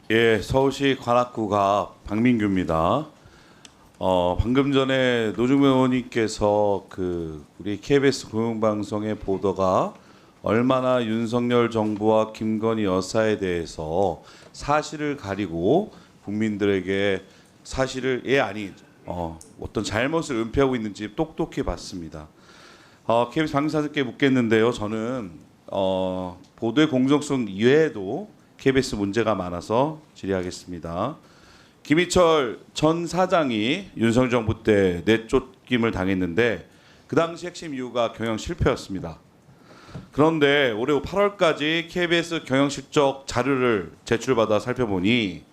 예, 서울시 관악구가 박민규입니다. 방금 전에 노중명 의원님께서 우리 KBS 공영방송의 보도가 얼마나 윤석열 정부와 김건희 여사에 대해서 사실을 가리고 국민들에게 사실을 어떤 잘못을 은폐하고 있는지 똑똑히 봤습니다. KBS 방송사들께 묻겠는데요. 저는 보도의 공정성 이외에도 KBS 문제가 많아서 질의하겠습니다. 김희철 전 사장이 윤석열 정부 때 내쫓김을 당했는데 그 당시 핵심 이유가 경영 실패였습니다. 그런데 올해 8월까지 KBS 경영 실적 자료를 제출받아 살펴보니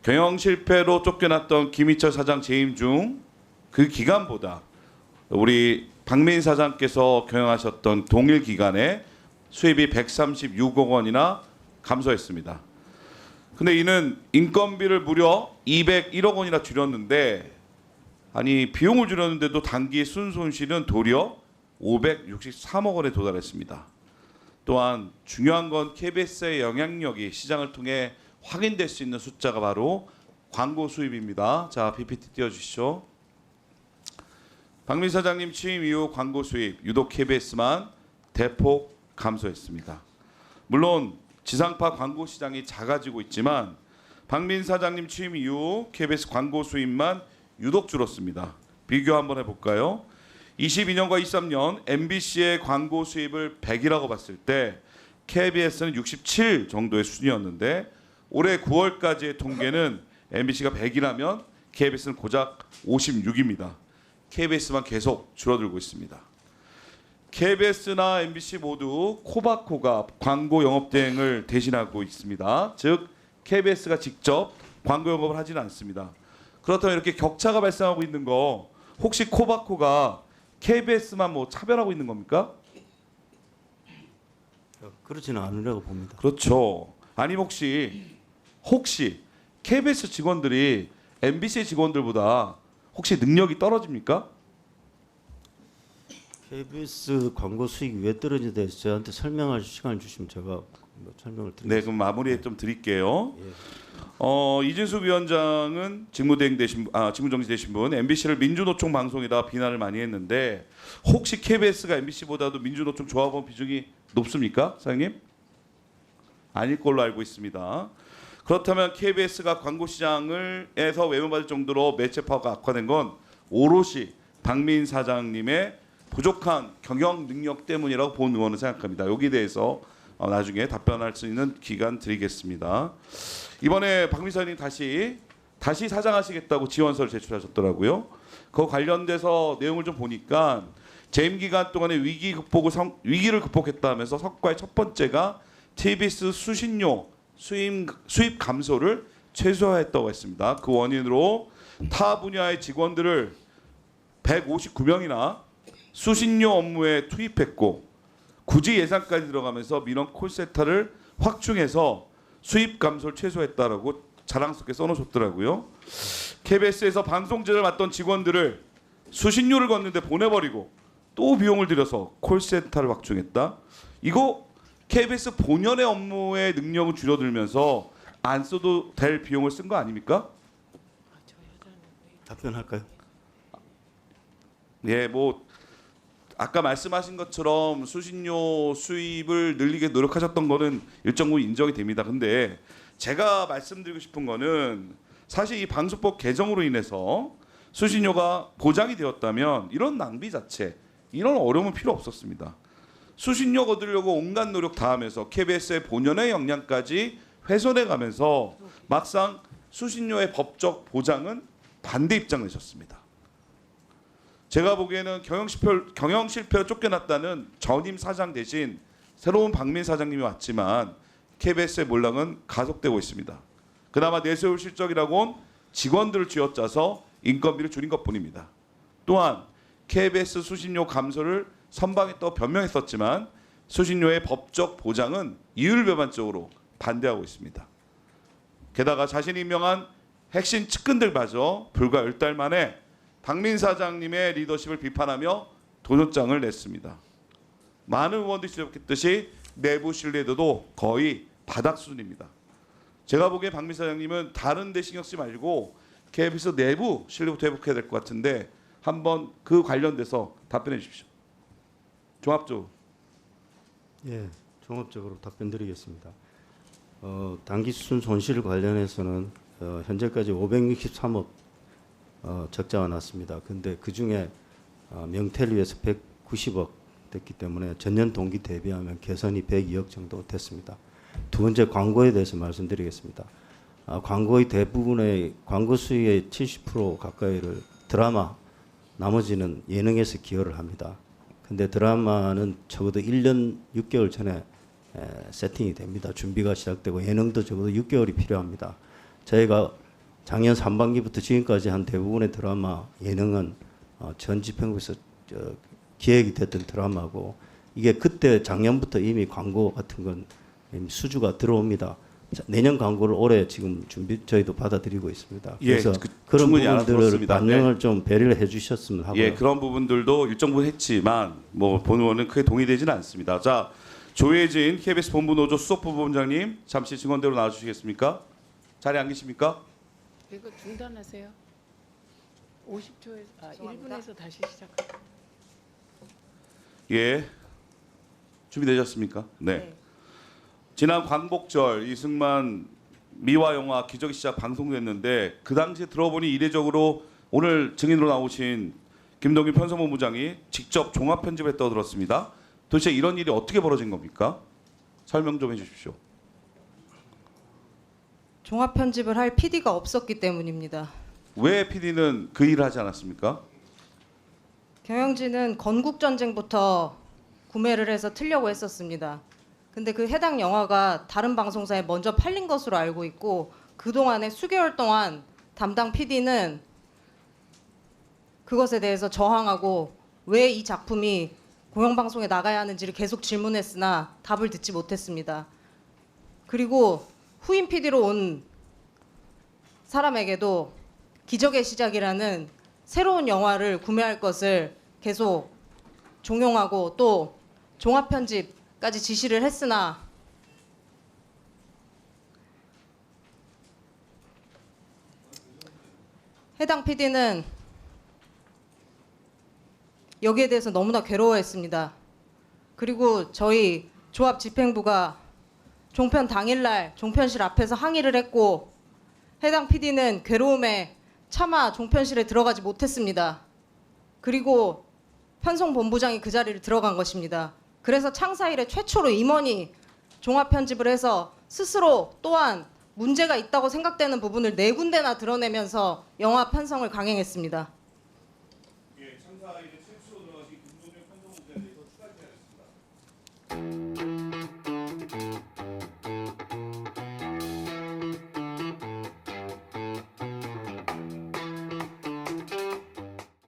경영 실패로 쫓겨났던 김희철 사장 재임 중 그 기간보다 우리 박민 사장께서 경영하셨던 동일 기간에 수입이 136억 원이나 감소했습니다. 근데 이는 인건비를 무려 201억 원이나 줄였는데 비용을 줄였는데도 단기 순손실은 도리어 563억 원에 도달했습니다. 또한 중요한 건 KBS의 영향력이 시장을 통해 확인될 수 있는 숫자가 바로 광고 수입입니다. 자, PPT 띄워주시죠. 박민 사장님 취임 이후 광고 수입 유독 KBS만 대폭 감소했습니다. 물론 지상파 광고 시장이 작아지고 있지만 박민 사장님 취임 이후 KBS 광고 수입만 유독 줄었습니다. 비교 한번 해볼까요? 22년과 23년 MBC의 광고 수입을 100이라고 봤을 때 KBS는 67 정도의 수준이었는데 올해 9월까지의 통계는 MBC가 100이라면 KBS는 고작 56입니다. KBS만 계속 줄어들고 있습니다. KBS나 MBC 모두 코바코가 광고 영업 대행을 대신하고 있습니다. 즉 KBS가 직접 광고 영업을 하지는 않습니다. 그렇다면 이렇게 격차가 발생하고 있는 거 혹시 코바코가 KBS만 차별하고 있는 겁니까? 그렇지는 않으라고 봅니다. 그렇죠. 아니면 혹시 KBS 직원들이 MBC 직원들보다 혹시 능력이 떨어집니까? KBS 광고 수익이 왜 떨어지는지 대해서 저한테 설명할 시간을 주시면 제가 설명을 드리겠습니다. 네, 그럼 마무리에 좀 드릴게요. 예. 이진숙 위원장은 직무정지되신 분, MBC를 민주노총 방송이다 비난을 많이 했는데 혹시 KBS가 MBC보다도 민주노총 조합원 비중이 높습니까, 사장님? 아닐 걸로 알고 있습니다. 그렇다면 KBS가 광고 시장에서 외면받을 정도로 매체 파워가 악화된 건 오롯이 박민 사장님의 부족한 경영 능력 때문이라고 본 의원은 생각합니다. 여기에 대해서 나중에 답변할 수 있는 기간 드리겠습니다. 이번에 박민 사장님 다시 사장하시겠다고 지원서를 제출하셨더라고요. 그 관련돼서 내용을 좀 보니까 재임 기간 동안에 위기를 극복했다 하면서 성과의 첫 번째가 TBS 수신료 수입 감소를 최소화했다고 했습니다. 그 원인으로 타 분야의 직원들을 159명이나 수신료 업무에 투입했고 굳이 예산까지 들어가면서 민원 콜센터를 확충해서 수입 감소를 최소화했다라고 자랑스럽게 써놓으셨더라고요. KBS에서 방송 제작을 맡던 직원들을 수신료를 걷는데 보내버리고 또 비용을 들여서 콜센터를 확충했다. 이거 KBS 본연의 업무의 능력을 줄여들면서 안 써도 될 비용을 쓴 거 아닙니까? 답변할까요? 예, 아까 말씀하신 것처럼 수신료 수입을 늘리게 노력하셨던 거는 일정 부분 인정이 됩니다. 근데 제가 말씀드리고 싶은 거는 사실 이 방송법 개정으로 인해서 수신료가 보장이 되었다면 이런 낭비 자체, 이런 어려움은 필요 없었습니다. 수신료 거두려고 온갖 노력 다하면서 KBS의 본연의 역량까지 훼손해 가면서 막상 수신료의 법적 보장은 반대 입장 내셨습니다. 제가 보기에는 경영 실패로 쫓겨났다는 전임 사장 대신 새로운 박민 사장님이 왔지만 KBS의 몰락은 가속되고 있습니다. 그나마 내세울 실적이라고는 직원들을 쥐어짜서 인건비를 줄인 것뿐입니다. 또한 KBS 수신료 감소를 선방했다고 변명했었지만 수신료의 법적 보장은 이율배반적으로 반대하고 있습니다. 게다가 자신이 임명한 핵심 측근들마저 불과 10달 만에 박민 사장님의 리더십을 비판하며 도전장을 냈습니다. 많은 의원들이 지적했듯이 내부 신뢰도도 거의 바닥 수준입니다. 제가 보기에 박미 사장님은 다른 데 신경 쓰지 말고 KBS 내부 실력부터 회복해야 될 것 같은데 한번 그 관련돼서 답변해 주십시오. 종합적으로. 예, 종합적으로 답변드리겠습니다. 단기 수준 손실 관련해서는 현재까지 563억 적자가 났습니다. 근데 그 중에 명태를 위해서 190억 됐기 때문에 전년 동기 대비하면 개선이 102억 정도 됐습니다. 두 번째 광고에 대해서 말씀드리겠습니다. 광고의 대부분의 광고 수익의 70% 가까이를 드라마, 나머지는 예능에서 기여를 합니다. 근데 드라마는 적어도 1년 6개월 전에 세팅이 됩니다. 준비가 시작되고 예능도 적어도 6개월이 필요합니다. 저희가 작년 상반기부터 지금까지 한 대부분의 드라마, 예능은 전 집행부에서 기획이 됐던 드라마고 이게 그때 작년부터 이미 광고 같은 건 이미 수주가 들어옵니다. 자, 내년 광고를 올해 지금 저희도 받아들이고 있습니다. 그래서 그런 충분히 부분들을 알아들었습니다. 반영을 좀 배려를 해주셨으면 하고요. 예, 그런 부분들도 일정 부분 했지만 뭐 본의원은 크게 동의되지는 않습니다. 자, 조혜진 KBS 본부노조 수석부본장님 잠시 증언대로 나와주시겠습니까? 자리에 안 계십니까? 이거 중단하세요. 50초에서 죄송합니다. 1분에서 다시 시작할게요. 예, 준비되셨습니까? 네. 지난 광복절 이승만 미화 영화 기적의 시작 방송됐는데 그 당시에 들어보니 이례적으로 오늘 증인으로 나오신 김동균 편성본부장이 직접 종합 편집했다고 들었습니다. 도대체 이런 일이 어떻게 벌어진 겁니까? 설명 좀 해주십시오. 종합 편집을 할 PD가 없었기 때문입니다. 왜 PD는 그 일을 하지 않았습니까? 경영진은 건국 전쟁부터 구매를 해서 틀려고 했었습니다. 근데 그 해당 영화가 다른 방송사에 먼저 팔린 것으로 알고 있고 그동안에 수개월 동안 담당 PD는 그것에 대해서 저항하고 왜 이 작품이 공영방송에 나가야 하는지를 계속 질문했으나 답을 듣지 못했습니다. 그리고 후임 PD로 온 사람에게도 기적의 시작이라는 새로운 영화를 구매할 것을 계속 종용하고 또 종합 편집까지 지시를 했으나 해당 PD는 여기에 대해서 너무나 괴로워했습니다. 그리고 저희 조합 집행부가 종편 당일날 종편실 앞에서 항의를 했고 해당 PD는 괴로움에 차마 종편실에 들어가지 못했습니다. 그리고 편성본부장이 그 자리를 들어간 것입니다. 그래서 창사 이래 최초로 임원이 종합 편집을 해서 스스로 또한 문제가 있다고 생각되는 부분을 4군데나 드러내면서 영화 편성을 강행했습니다. 예, 창사 이래